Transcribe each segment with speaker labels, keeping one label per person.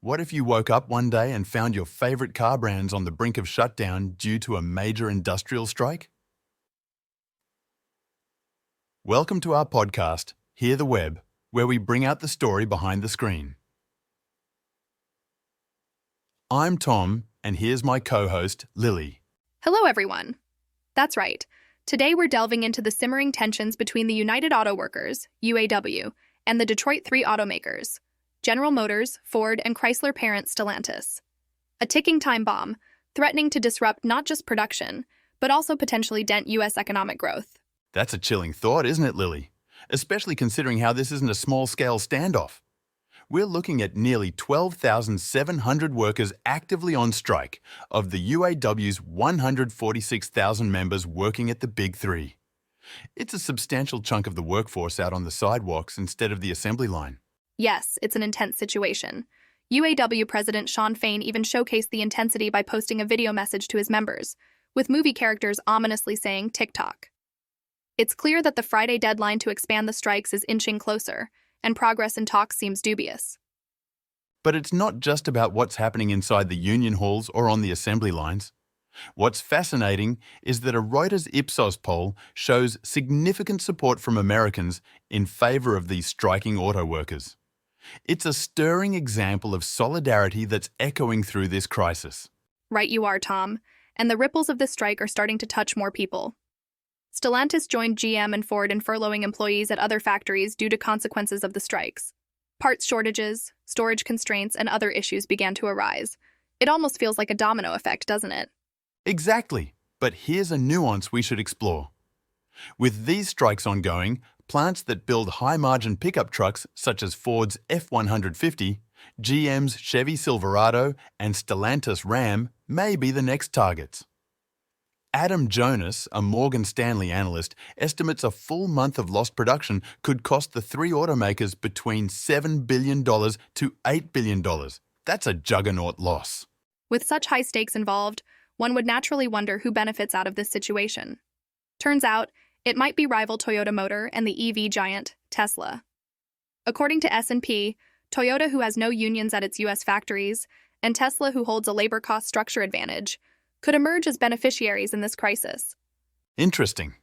Speaker 1: What if you woke up one day and found your favorite car brands on the brink of shutdown due to a major industrial strike? Welcome to our podcast, Hear the Web, where we bring out the story behind the screen. I'm Tom, and here's my co-host, Lily.
Speaker 2: Hello, everyone. That's right. Today we're delving into the simmering tensions between the United Auto Workers, UAW, and the Detroit three automakers, General Motors, Ford, and Chrysler parent Stellantis. A ticking time bomb, threatening to disrupt not just production, but also potentially dent U.S. economic growth.
Speaker 1: That's a chilling thought, isn't it, Lily? Especially considering how this isn't a small-scale standoff. We're looking at nearly 12,700 workers actively on strike of the UAW's 146,000 members working at the Big Three. It's a substantial chunk of the workforce out on the sidewalks instead of the assembly line.
Speaker 2: Yes, it's an intense situation. UAW President Shawn Fain even showcased the intensity by posting a video message to his members, with movie characters ominously saying TikTok. It's clear that the Friday deadline to expand the strikes is inching closer, and progress in talks seems dubious.
Speaker 1: But it's not just about what's happening inside the union halls or on the assembly lines. What's fascinating is that a Reuters Ipsos poll shows significant support from Americans in favor of these striking auto workers. It's a stirring example of solidarity that's echoing through this crisis.
Speaker 2: Right you are, Tom, and the ripples of this strike are starting to touch more people. Stellantis joined GM and Ford in furloughing employees at other factories due to consequences of the strikes. Parts shortages, storage constraints, and other issues began to arise. It almost feels like a domino effect, doesn't it?
Speaker 1: Exactly, but here's a nuance we should explore. With these strikes ongoing, plants that build high-margin pickup trucks such as Ford's F-150, GM's Chevy Silverado, and Stellantis Ram may be the next targets. Adam Jonas, a Morgan Stanley analyst, estimates a full month of lost production could cost the three automakers between $7 billion to $8 billion. That's a juggernaut loss.
Speaker 2: With such high stakes involved, one would naturally wonder who benefits out of this situation. Turns out, it might be rival Toyota Motor and the EV giant, Tesla. According to S&P, Toyota, who has no unions at its U.S. factories, and Tesla, who holds a labor cost structure advantage, could emerge as beneficiaries in this crisis.
Speaker 1: Interesting.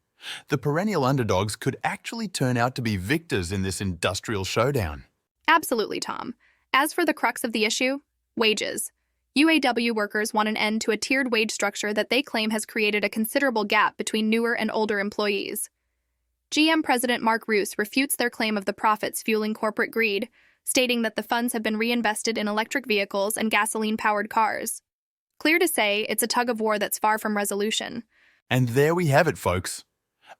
Speaker 1: The perennial underdogs could actually turn out to be victors in this industrial showdown.
Speaker 2: Absolutely, Tom. As for the crux of the issue, wages. UAW workers want an end to a tiered wage structure that they claim has created a considerable gap between newer and older employees. GM President Mark Roos refutes their claim of the profits fueling corporate greed, stating that the funds have been reinvested in electric vehicles and gasoline-powered cars. Clear to say, it's a tug-of-war that's far from resolution.
Speaker 1: And there we have it, folks.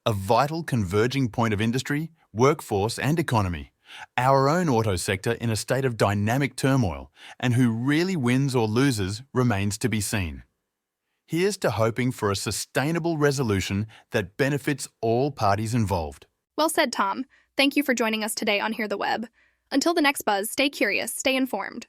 Speaker 1: A vital converging point of industry, workforce, and economy. Our own auto sector in a state of dynamic turmoil, and who really wins or loses remains to be seen. Here's to hoping for a sustainable resolution that benefits all parties involved.
Speaker 2: Well said, Tom. Thank you for joining us today on Hear the Web. Until the next buzz, stay curious, stay informed.